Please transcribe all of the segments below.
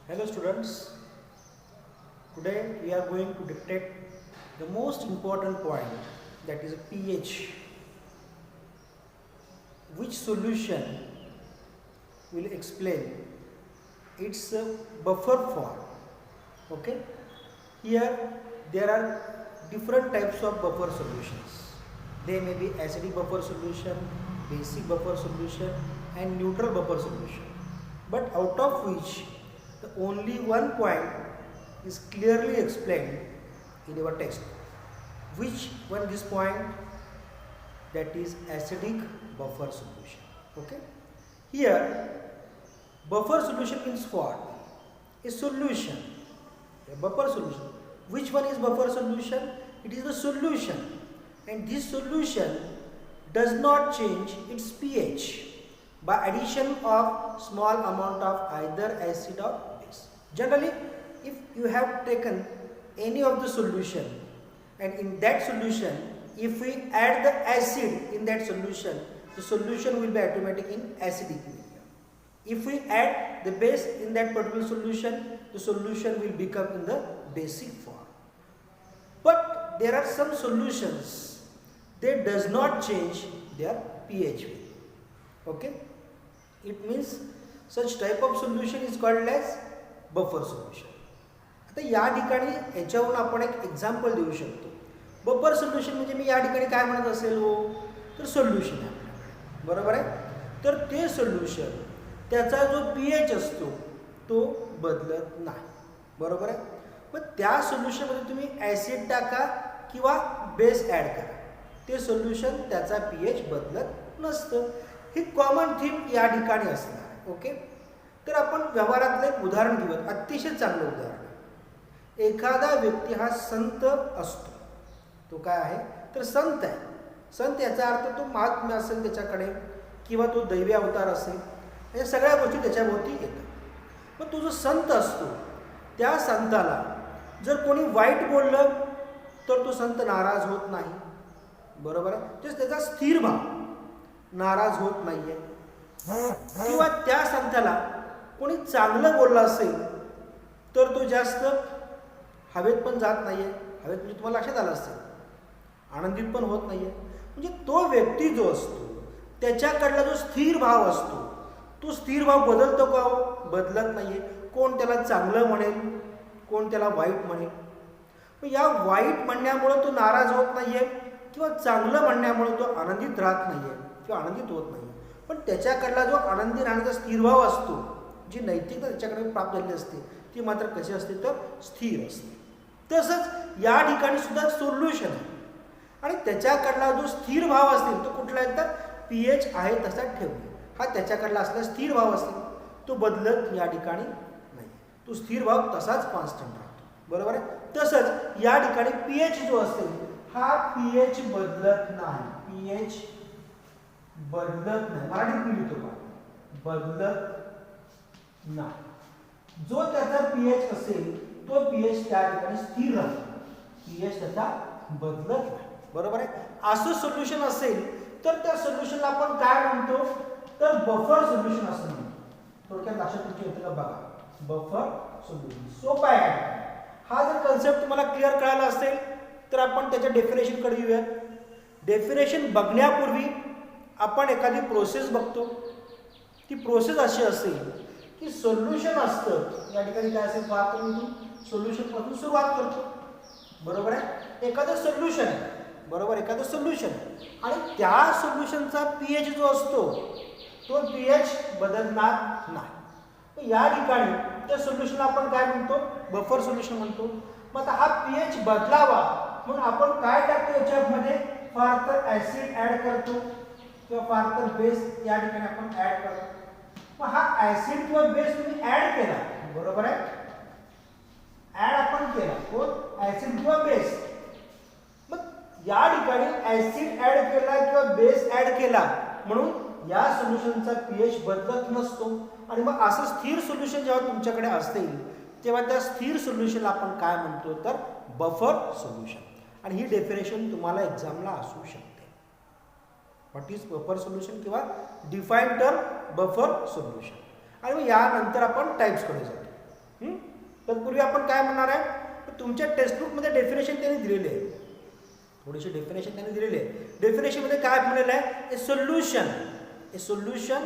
Hello students, today we are going to detect the most important point, that is pH. Which solution will explain its buffer form. Okay, here there are different types of buffer solutions. They may be acidic buffer solution, basic buffer solution and neutral buffer solution, but out of which the only one point is clearly explained in our text. Which one this point? That is acidic buffer solution. Okay, here buffer solution means what? A solution, a buffer solution. Which one is buffer solution? It is the solution, and this solution does not change its pH by addition of small amount of either acid or base. Generally, if you have taken any of the solution, and in that solution if we add the acid in that solution, the solution will be automatic in acidic medium. If we add the base in that particular solution, the solution will become in the basic form. But there are some solutions that does not change their pH value. Okay, it means such type of solution is called as buffer solution. आता या ठिकाणी याच्यावरून आपण एक example देऊ शकतो. Buffer solution म्हणजे मी या ठिकाणी काय म्हणत असेल हो, तर सोल्युशन आहे आपल्याकडे, बरोबर आहे. तर ते सोल्युशन त्याचा जो पीएच असतो तो बदलत नाही, बरोबर आहे. पण त्या सोल्युशनमध्ये तुम्ही ॲसिड टाका किंवा बेस ॲड करा, ते सोल्युशन त्याचा पीएच बदलत नसतं. ही कॉमन थीम या ठिकाणी असणार. ओके, तर आपण व्यवहारातलं एक उदाहरण घेऊयात, अतिशय चांगलं उदाहरण. एखादा व्यक्ती हा संत असतो, तो काय आहे तर संत आहे. संत याचा अर्थ तो महात्म्य असेल त्याच्याकडे, किंवा तो दैवी अवतार असेल, या सगळ्या गोष्टी त्याच्याभोवती येतात. पण तो जो संत असतो त्या संताला जर कोणी वाईट बोललं तर तो संत नाराज होत नाही, बरोबर आहे. म्हणजे त्याचा स्थिर भाव, नाराज होत नाहीये. किंवा त्या संताला कोणी चांगलं बोललं असेल तर तो जास्त हवेत पण जात नाहीये. हवेत म्हणजे तुम्हाला लक्षात आलं असेल, आनंदित पण होत नाहीये. म्हणजे तो व्यक्ती जो असतो त्याच्याकडला जो स्थिर भाव असतो, तो स्थिर भाव बदलतो का? बदलत नाहीये. कोण त्याला चांगलं म्हणेल, कोण त्याला वाईट म्हणेल. पण या वाईट म्हणण्यामुळे तो नाराज होत नाहीये, किंवा चांगलं म्हणण्यामुळे तो आनंदित राहत नाहीये किंवा आनंदित होत नाहीये. पण त्याच्याकडला जो आनंदी राहण्याचा स्थिर भाव असतो, जी नैतिकता त्याच्याकडे प्राप्त झालेली असते, ती मात्र कशी असते तर स्थिर असते. तसंच या ठिकाणी सुद्धा सोल्युशन आहे, आणि त्याच्याकडला जो स्थिर भाव असेल तो कुठला आहे तर पीएच आहे तसा ठेवणे. हा त्याच्याकडला असलेला स्थिर भाव असेल, तो बदलत या ठिकाणी नाही, तो स्थिर भाव तसाच कॉन्स्टंट राहतो, बरोबर आहे. तसंच या ठिकाणी पीएच जो असेल हा पीएच बदलत नाही. पीएच बदलत नाही, मराठीत मी लिहितो का, बदलत नाही. जो त्याचा पीएच असेल तो पीएच त्या ठिकाणी स्थिर राहतो, पीएच त्याचा बदलत नाही, बरोबर आहे. असं सोल्युशन असेल तर त्या सोल्युशनला आपण काय म्हणतो तर बफर सोल्युशन असं म्हणतो. थोडक्यात लक्षात तुमच्या येतं का बघा, बफर सोल्युशन सोपं आहे. हा जर कन्सेप्ट तुम्हाला क्लिअर कळाला असेल तर आपण त्याच्या डेफिनेशन कडे येऊयात. डेफिनेशन बघण्यापूर्वी आपण एखादी प्रोसेस बघतो. ती प्रोसेस अशी असेल की सोल्युशन असतं, या ठिकाणी काय असेल पाहतो मी, सोल्युशन पासून सुरुवात करतो, बरोबर आहे. एखादं सोल्युशन आहे, बरोबर, एखादं सोल्युशन, आणि त्या सोल्युशनचा पीएच जो असतो तो पीएच बदलणार नाही. या ठिकाणी त्या सोल्युशनला आपण काय म्हणतो, बफर सोल्युशन म्हणतो. मग आता हा पीएच बदलावा म्हणून आपण काय टाकतो याच्यामध्ये, फार तर ऍसिड ऍड करतो किंवा फार तर बेस या ठिकाणी आपण ऍड करतो. मग हा ऍसिड किंवा बेस तुम्ही ऍड केला, बरोबर आहे, ऍड आपण केला, कोण ऍसिड किंवा बेस. मग या ठिकाणी ऍसिड ऍड केला किंवा बेस ऍड केला म्हणून या सोल्युशनचा पीएच बदलत नसतो. आणि मग असं स्थिर सोल्युशन जेव्हा तुमच्याकडे असतील तेव्हा त्या स्थिर सोल्युशनला आपण काय म्हणतो तर बफर सोल्युशन. आणि ही डेफिनेशन तुम्हाला एक्झामला असू शकते. व्हॉट इज बफर सोल्युशन किंवा डिफाईन टर्म बफर सोल्युशन. आणि मग यानंतर आपण टाइप्सकडे जातो. तत्पूर्वी आपण काय म्हणणार आहे, तुमच्या टेक्स्टबुकमध्ये डेफिनेशन त्यांनी दिलेली आहे, थोडीशी डेफिनेशन त्यांनी दिलेली आहे. डेफिनेशनमध्ये काय म्हणलेलं आहे, ए सोल्युशन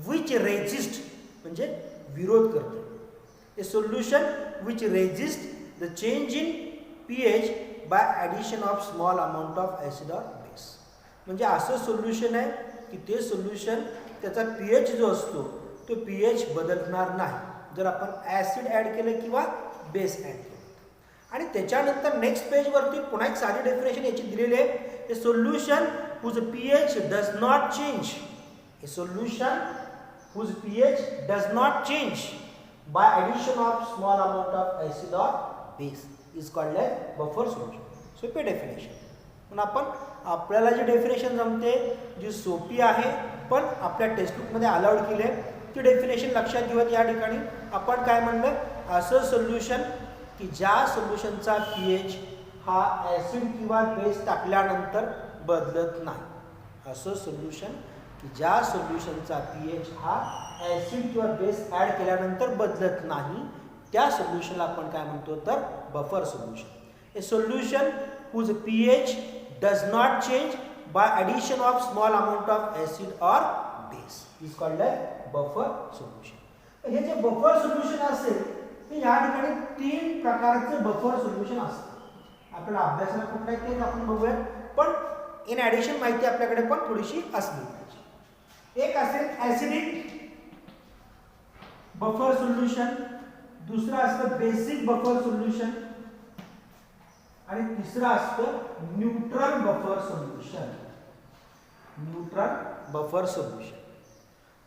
विच रेजिस्ट म्हणजे विरोध करते, a solution which resist the change in pH by addition of small amount of acid or base. म्हणजे असं सोल्युशन आहे की ते सोल्युशन त्याचा pH जो असतो तो pH बदलणार नाही जर आपण ॲसिड ॲड केलं किंवा बेस ॲड केलं. आणि त्याच्यानंतर नेक्स्ट पेजवरती पुन्हा एक साधी डेफिनेशन याची दिलेली आहे, a solution whose pH does not change, a solution whose pH does not change by addition of small amount of acid or base is called as buffer solution. सोपी डेफिनेशन. पण आपल्याला जी डेफिनेशन जमते, जी सोपी आहे पण आपल्या टेक्स्टबुकमध्ये अलाउड केली आहे, ती डेफिनेशन लक्षात घेऊन या ठिकाणी आपण काय म्हणलं, असं सोल्युशन की ज्या सोल्युशनचा pH हा ॲसिड किंवा बेस टाकल्यानंतर बदलत नाही. असं सोल्युशन की ज्या सोल्युशनचा pH हा ॲसिड किंवा बेस ॲड केल्यानंतर बदलत नाही, त्या सोल्युशनला आपण काय म्हणतो तर buffer solution. A solution whose pH does not change by addition of small amount of acid or base is called as buffer solution. हे जे बफर सोल्युशन असेल ते या ठिकाणी 3 प्रकारचे बफर सोल्युशन असतात. आपल्याला अभ्यासाला कुठला आहे ते आपण बघूया, पण इन ॲडिशन माहिती आपल्याकडे पण थोडीशी असली पाहिजे. एक असेल ॲसिडिक बफर सोल्युशन, दुसरं असतं बेसिक बफर सोल्युशन आणि तिसरं असतं neutral buffer solution. Neutral buffer solution.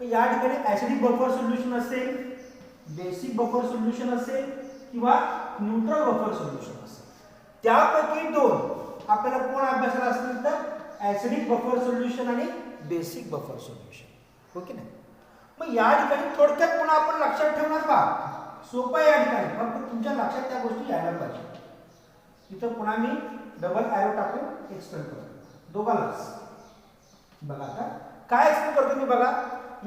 या ठिकाणी ॲसिडिक बफर सोल्युशन असेल, बेसिक बफर सोल्युशन असेल किंवा न्यूट्रल बफर सोल्युशन असेल, त्यापैकी 2 आपल्याला कोण अभ्यासाला असतील तर ॲसिडिक बफर सोल्युशन आणि बेसिक बफर सोल्युशन. हो की नाही. मग या ठिकाणी थोडक्यात पुन्हा आपण लक्षात ठेवणार का, सोपं आहे या ठिकाणी, फक्त तुमच्या लक्षात त्या गोष्टी यायला पाहिजे. इथं पुन्हा मी डबल ॲरो टाकून एक्सप्लेन करतो दोघांनाच. बघा आता काय एक्सप्लेन करतो मी, बघा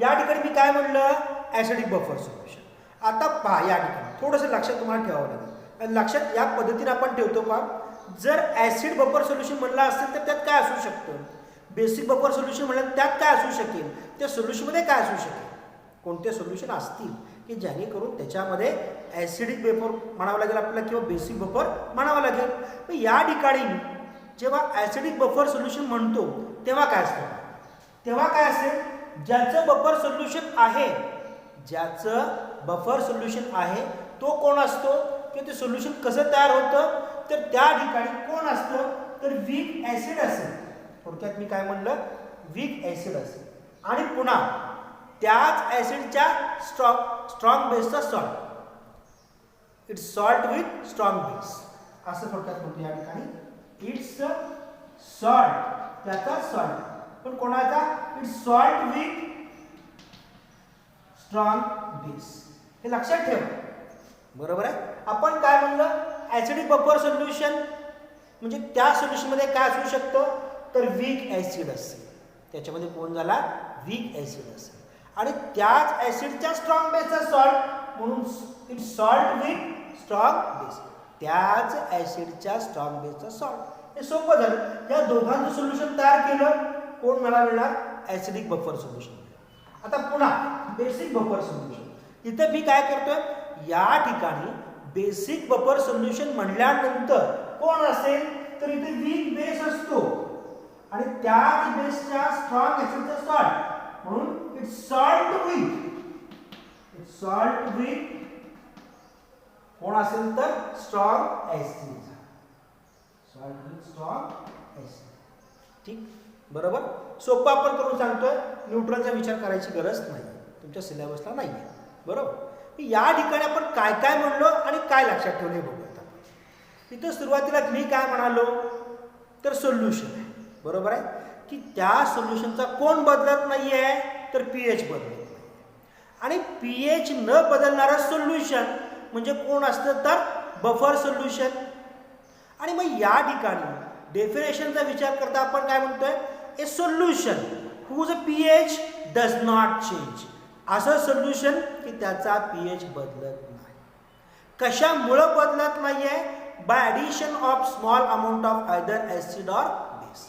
या ठिकाणी मी काय म्हणलं, ॲसिडिक बफर सोल्युशन. आता पहा या ठिकाणी थोडंसं लक्षात तुम्हाला ठेवावं लागेल. लक्षात या पद्धतीने आपण ठेवतो पहा, जर ॲसिड बफर सोल्युशन म्हणलं असेल तर त्यात काय असू शकतं, बेसिक बफर सोल्युशन म्हणलं त्यात काय असू शकेल, त्या सोल्युशनमध्ये काय असू शकेल, कोणते सोल्युशन असतील की जेणेकरून त्याच्यामध्ये ॲसिडिक बफर म्हणावं लागेल आपल्याला किंवा बेसिक बफर म्हणावं लागेल. पण या ठिकाणी जेव्हा ॲसिडिक बफर सोल्युशन म्हणतो तेव्हा काय असतं, तेव्हा काय असेल, ज्याचं बफर सोल्युशन आहे, ज्याचं बफर सोल्युशन आहे तो कोण असतो, किंवा ते सोल्युशन कसं तयार होतं, तर त्या ठिकाणी कोण असतं तर वीक ॲसिड असेल. थोडक्यात मी काय म्हणलं, वीक ॲसिड असेल. आणि पुन्हा त्याच ॲसिडच्या स्ट्रॉंग बेसचा salt, it's salt with strong base असं थोडक्यात म्हणतो या ठिकाणी. इट्स सॉल्ट, त्याचा सॉल्ट, पण कोणाचा, it's salt with strong base. हे लक्षात ठेवा, बरोबर आहे. आपण काय म्हणलं, ॲसिडिक बफर सोल्युशन म्हणजे त्या सोल्युशनमध्ये काय असू शकतं तर वीक ॲसिड असेल, त्याच्यामध्ये कोण झाला, वीक ॲसिड असेल. आणि त्याच ॲसिडच्या स्ट्रॉंग बेसचा सॉल्ट, म्हणून it's salt with strong base, त्याच ॲसिडच्या स्ट्रॉंग बेसचा सॉल्ट. हे सोपं झालं. या दोघांचं सोल्युशन तयार केलं, कोण मला मिळणार, ॲसिडिक बफर सोल्युशन. आता पुन्हा बेसिक बफर सोल्युशन. इथं मी काय करतोय, या ठिकाणी बेसिक बफर सोल्युशन म्हणल्यानंतर कोण असेल तर इथे वीक बेस असतो आणि त्याच बेसच्या स्ट्रॉंग ॲसिडचा सॉल्ट, म्हणून इट्स सॉल्ट विथ कोण असेल तर strong acid, salt with strong acid. ठीक, बरोबर. सोपं आपण करून सांगतोय, न्यूट्रलचा विचार करायची गरज नाही, तुमच्या सिलेबसला नाही आहे, बरोबर. या ठिकाणी आपण काय काय म्हणलो आणि काय लक्षात ठेवले बघूयात. इथं सुरुवातीला मी काय म्हणालो तर सोल्युशन आहे, बरोबर आहे, की त्या सोल्युशनचा कोण बदलत नाही आहे तर pH बदलत नाही. आणि pH न बदलणारं सोल्युशन म्हणजे कोण असतं तर बफर सोल्युशन. आणि मग या ठिकाणी डेफिनेशनचा विचार करता आपण काय म्हणतोय, a solution whose pH does not change, असं सोल्युशन की त्याचा pH बदलत नाही. कशामुळं बदलत नाहीये? By addition of small amount of either acid or base,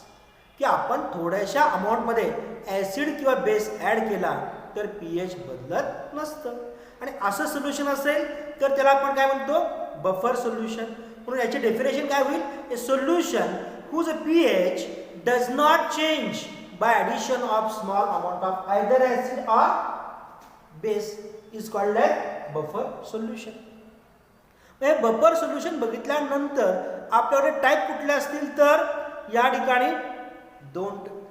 की आपण थोड्याशा अमाऊंटमध्ये ॲसिड किंवा बेस ॲड केला तर पीएच बदलत नसतं. आणि असं सोल्युशन असेल तर त्याला आपण काय म्हणतो? Buffer solution. म्हणून याचे डेफिनेशन काय होईल? A solution whose pH does not change by addition of small amount of either acid or base is called as buffer solution. हे बफर सोल्युशन बघितल्यानंतर आपल्याकडे टाईप कुठले असतील तर या ठिकाणी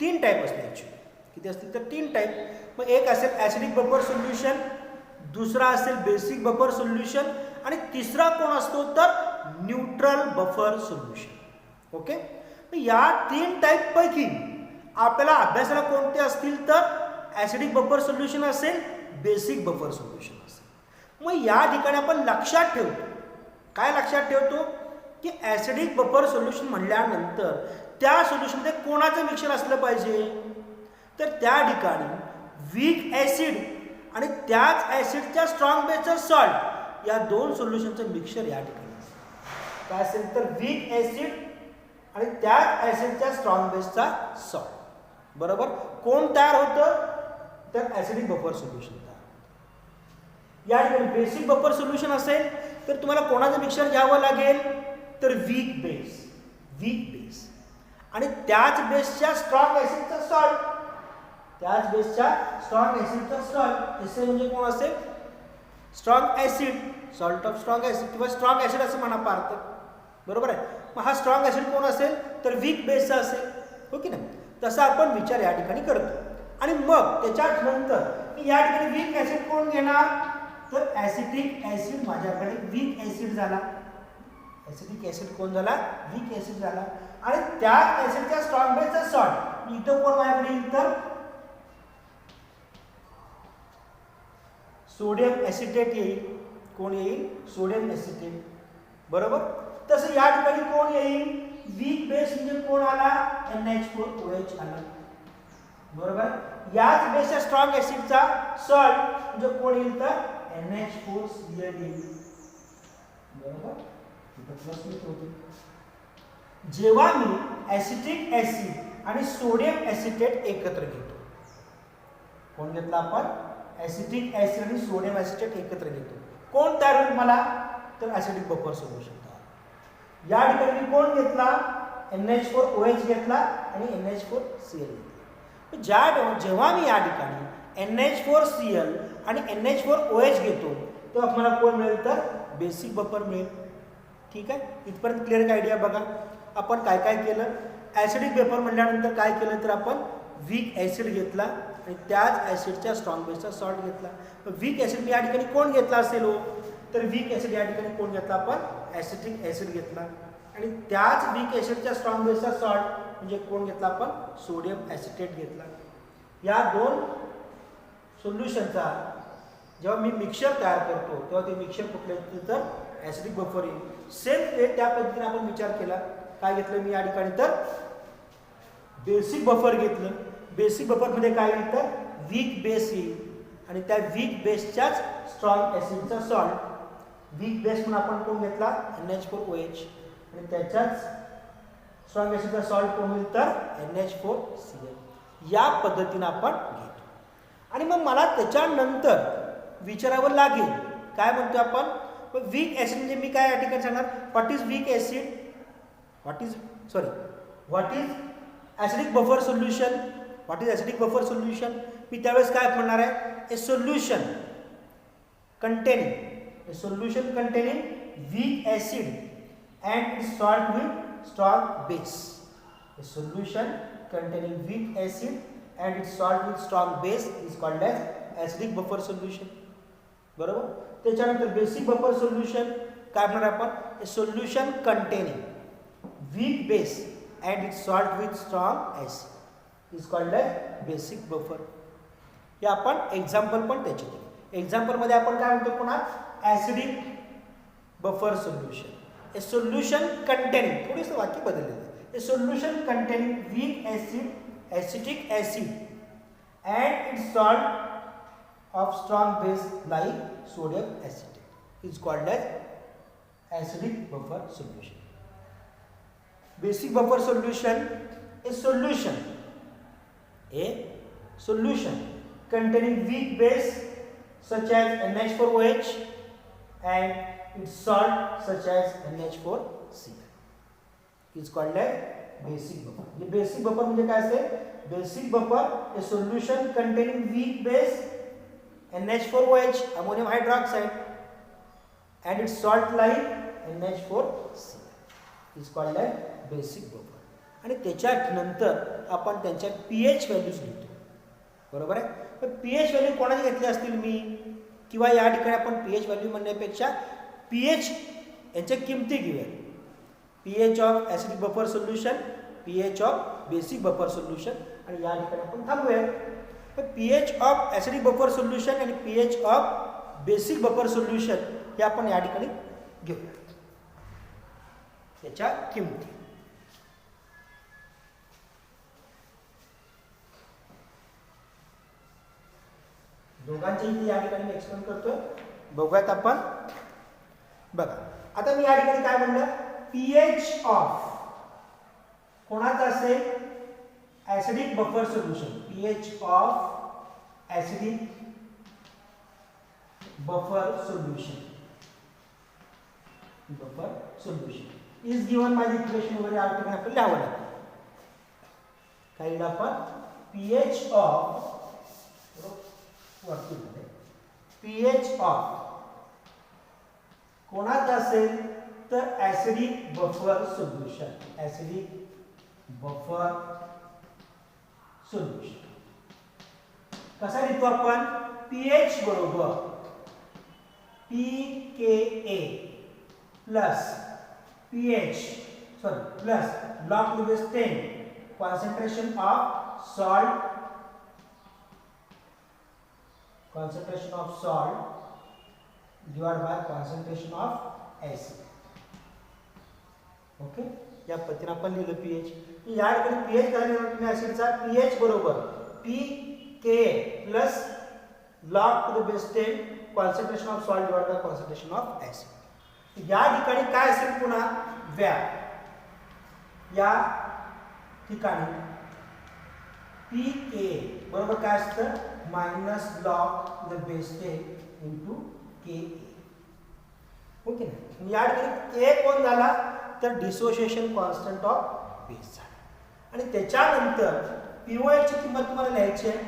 तीन टाईप असतील. ॲक्च्युली किती असतील तर 3 टाईप. मग एक असेल ॲसिडिक बफर सोल्युशन, दुसरा असेल बेसिक बफर सोल्युशन आणि तिसरा कोण असतो तर न्यूट्रल बफर सोल्युशन. ओके. या 3 टाईप पैकी आपल्याला अभ्यासाला कोणते असतील तर ॲसिडिक बफर सोल्युशन असेल, बेसिक बफर सोल्युशन असेल. मग या ठिकाणी आपण लक्षात ठेवतो, काय लक्षात ठेवतो की ॲसिडिक बफर सोल्युशन म्हणल्यानंतर त्या सोल्युशनमध्ये कोणाचं मिक्सचर असलं पाहिजे तर त्या ठिकाणी वीक ॲसिड आणि त्याच ॲसिडच्या स्ट्रॉंग बेसचा सॉल्ट या 2 सोल्युशनचं मिक्सचर या ठिकाणी काय असेल तर वीक ॲसिड आणि त्याच ॲसिडच्या स्ट्रॉंग बेसचा सॉल्ट. बरोबर. कोण तयार होतं तर ॲसिडिक बफर सोल्युशन तयार होतं. या ठिकाणी बेसिक बफर सोल्युशन असेल तर तुम्हाला कोणाचं मिक्सचर घ्यावं लागेल तर वीक बेस आणि त्याच बेसच्या स्ट्रॉंग ॲसिडचा सॉल्ट, त्याच बेसच्या स्ट्रॉंग ॲसिडचा सॉल्ट. असे म्हणजे कोण असेल? Strong acid, salt of strong acid किंवा स्ट्रॉंग ॲसिड असं म्हणा पार्थ. बरोबर आहे. मग हा स्ट्रॉंग ॲसिड कोण असेल तर वीक बेसचा असेल. हो की नाही? तसा आपण विचार या ठिकाणी करतो. आणि मग त्याच्याच नंतर या ठिकाणी वीक ॲसिड कोण घेणार तर ॲसिटिक ॲसिड माझ्याकडे वीक ॲसिड झाला. ॲसिटिक ॲसिड कोण झाला? वीक ॲसिड झाला. आणि त्या ॲसिडच्या स्ट्रॉंग बेसचा सॉल्ट इथं कोण माझ्याकडे येईल तर सोडियम ॲसिटेट येईल. कोण येईल? Sodium acetate. बरोबर. तसं या ठिकाणी कोण येईल? वीक बेस म्हणजे कोण आला? NH4OH आला. बरोबर. याच बेसच्या स्ट्रॉंग ॲसिडचा सॉल्ट म्हणजे कोण येईल तर NH4Cl येईल. बरोबर. जेव्हा मी ॲसिटिक ॲसिड आणि सोडियम ॲसिटेट एकत्र घेतो, कोण घेतला आपण? ॲसिटिक ॲसिड आणि सोडियम ॲसिटेट एकत्र घेतो, कोण तयार होईल मला तर ॲसिडिक बफर सोल्युशन तयार. या ठिकाणी मी कोण घेतला? NH4OH घेतला आणि NH4Cl घेतला. जेव्हा मी या ठिकाणी NH4Cl आणि NH4OH घेतो तेव्हा आपल्याला कोण मिळेल तर बेसिक बफर मिळेल. ठीक आहे. इथपर्यंत क्लिअर आयडिया बघा. आपण काय काय केलं? ॲसिडिक बफर म्हणल्यानंतर काय केलं तर आपण वीक ॲसिड घेतला आणि त्याच ॲसिडच्या स्ट्रॉंग बेसचा सॉल्ट घेतला. वीक ॲसिड मी या ठिकाणी कोण घेतला असेल हो तर वीक ॲसिड या ठिकाणी कोण घेतला आपण? ॲसिटिक ॲसिड घेतला आणि त्याच वीक ॲसिडच्या स्ट्रॉंग बेसचा सॉल्ट म्हणजे कोण घेतला आपण? सोडियम ॲसिटेट घेतला. या 2 सोल्युशनचा जेव्हा मी मिक्सचर तयार करतो तेव्हा ते मिक्सचर कुठले येतील तर ॲसिडिक बफर येईल. सेम वे त्या पद्धतीने आपण विचार केला. काय घेतलं मी या ठिकाणी तर बेसिक बफर घेतलं. बेसिक बफरमध्ये काय येईल तर वीक बेस येईल आणि त्या वीक बेसच्याच स्ट्रॉंग ॲसिडचा सॉल्ट. वीक बेस म्हणून आपण कोण घेतला? NH4OH आणि त्याच्याच स्ट्रॉंग ॲसिडचा सॉल्ट कोण होईल तर NH4Cl. या पद्धतीने आपण घेतो. आणि मग मला त्याच्यानंतर विचारावं लागेल काय म्हणतो आपण? वीक ॲसिड म्हणजे मी काय या ठिकाणी सांगणार? What is weak acid? What is acidic buffer solution? What is acidic buffer solution? मी त्यावेळेस काय म्हणणार आहे? A solution containing weak acid and its salt with strong base. A solution containing weak acid and its salt with strong base is called as acidic buffer solution. बरोबर. त्याच्यानंतर basic buffer solution काय म्हणणार आपण? A solution containing weak base and its salt with strong acid is called as basic buffer. हे आपण example पण त्याचे दिले. एक्झाम्पलमध्ये आपण काय म्हणतो पुन्हा? Acidic buffer solution. A solution containing, थोडंसं वाक्य बदललेलं. A solution containing weak acid, acetic acid and its salt of strong base like sodium acetate is called as acidic buffer solution. Basic buffer solution is a solution containing weak base such as NH4OH and its salt such as NH4Cl is called as basic buffer. ये basic buffer म्हणजे काय असेल? Basic buffer a solution containing weak base NH4OH ammonium hydroxide and its salt like NH4Cl is called as basic buffer. आणि त्याच्या नंतर आपण त्यांच्या pH values लिहितो. बरोबर आहे? तर pH व्हॅल्यू कोणाचे घेतले असतील मी किंवा या ठिकाणी आपण pH व्हॅल्यू म्हणण्यापेक्षा pH यांच्या किमती घेऊया. pH of acidic buffer solution, pH of basic buffer solution आणि या ठिकाणी आपण थांबूया. तर pH of acidic buffer solution आणि pH of basic buffer solution हे आपण या ठिकाणी घेऊया. त्याच्या किमती दोघांची इथे या ठिकाणी मी एक्सप्लेन करतोय. बघूयात आपण. बघा आता मी या ठिकाणी काय म्हणलं, pH ऑफ कोणाचं असेल? Acidic buffer solution. pH of acidic buffer solution is given by the equation वगैरे या ठिकाणी आपण लिहावं लागेल. काय लिहिलं आपण? pH ऑफ pH ऑफ कोणाचं असेल तर acidic buffer solution. Acidic buffer solution कसा लिहितो आपण? pH बरोबर pKa plus pH plus log to base 10 concentration of salt divided by concentration of acid. Okay, या पद्धतीने आपण लिहिलं pH. या ठिकाणी pH काय लिहिलं ऍसिडचा? pH बरोबर pKa plus log to the base 10 concentration of salt divided by concentration of acid. या ठिकाणी काय असेल पुन्हा? व्याप. या ठिकाणी pKa बरोबर काय असतं? Minus log the base 10 into Ka. Okay ना. या ठिकाणी K कोण झाला तर डिसोसिएशन कॉन्स्टंट ऑफ बेस झाला. आणि त्याच्यानंतर pOH ची किंमत तुम्हाला लिहायची आहे.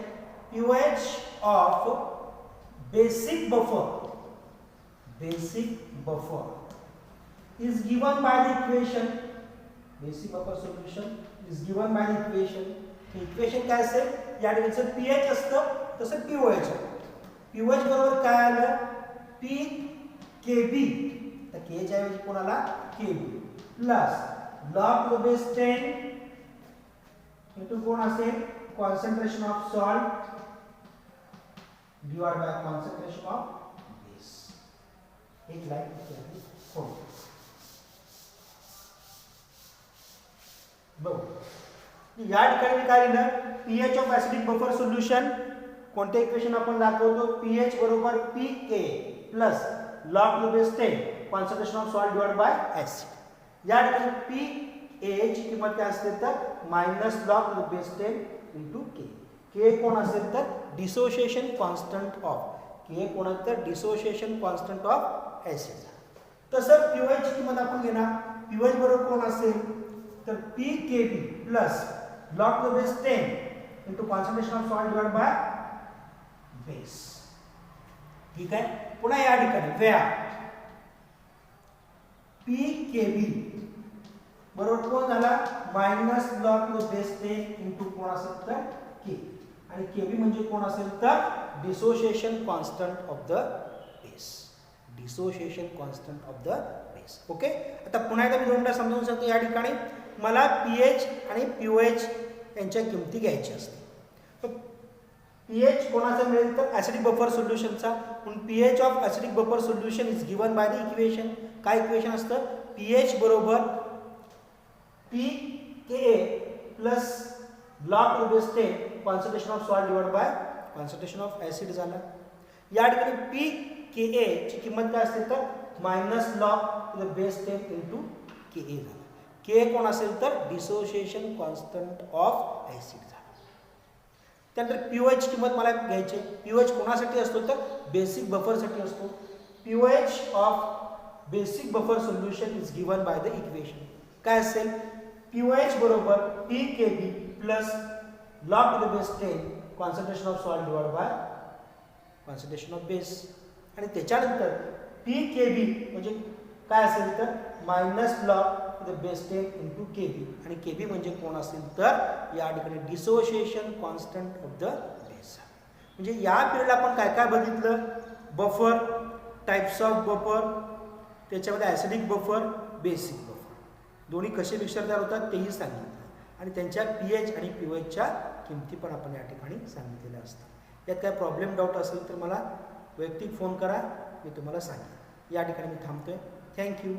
pOH of basic buffer is given by the equation. Basic buffer solution is given by the equation. Equation काय असेल? या ठिकाणी pH असतं तसं pOH. pOH बरोबर काय आलं? pKb. तर K च्या ऐवजी कोणाला? Kb plus log to the base 10 into कोण असेल? Concentration of salt divide by concentration of base. एक लाईन फोन बघू. या ठिकाणी काय लिहिलं? pH of acidic buffer solution कोणते इक्वेशन आपण दाखवतो? pH बरोबर pK plus log to the base 10 concentration of salt divide by acid. या ठिकाणी pH ची किंमत काय असते तर minus log to the base 10 into K. K कोण असेल तर dissociation constant of dissociation constant of acid. तसं pOH ची किंमत आपण घेणार. pOH बरोबर कोण असेल तर pKb plus log to the base 10 into concentration of salt divided by base. ठीक आहे. पुन्हा या ठिकाणी व्याप pKb बरोबर कोण झाला? Minus log to the base 10 into कोण असेल तर K. आणि Kb म्हणजे कोण असेल तर dissociation constant of the base. Okay. आता पुन्हा एकदा मी दोनदा समजावून सांगतो. या ठिकाणी मला pH आणि pOH यांच्या किमती घ्यायच्या असतात. pH कोणाचा मिळेल तर ॲसिडिक बफर सोल्युशनचा. म्हणून pH of acidic buffer solution is given by the equation. काय इक्वेशन असतं? pH बरोबर pKa plus log to the base 10 concentration of salt divide by concentration of acid झाला. या ठिकाणी pKa ची किंमत काय असते तर minus log to the base 10 into K A झालं. के कोण असेल तर डिसोसिएशन कॉन्स्टंट ऑफ ॲसिड झालं. त्यानंतर पीओएच किंमत मला घ्यायची. पीओएच कोणासाठी असतो तर बेसिक बफरसाठी असतो. POH of basic buffer solution is given by the equation. काय असेल पीओएच बरोबर P K B plus log to the base 10 concentration of salt divide by concentration of base. आणि त्याच्यानंतर पी के बी म्हणजे काय असेल तर minus log to the base 10 into K B. आणि के बी म्हणजे कोण असेल तर या ठिकाणी dissociation constant of the base. म्हणजे या पिरियडला आपण काय काय बघितलं. बफर, टाइप्स ऑफ बफर, त्याच्यामध्ये ॲसिडिक बफर, बेसिक बफर दोन्ही कसे मिक्सर तयार होतात तेही सांगितलं. आणि त्यांच्या पीएच आणि पीओएचच्या किमती पण आपण या ठिकाणी सांगितलेल्या असतात. यात काय प्रॉब्लेम डाऊट असेल तर मला वैयक्तिक फोन करा, मी तुम्हाला सांगेन. या ठिकाणी मी थांबतोय. थँक्यू.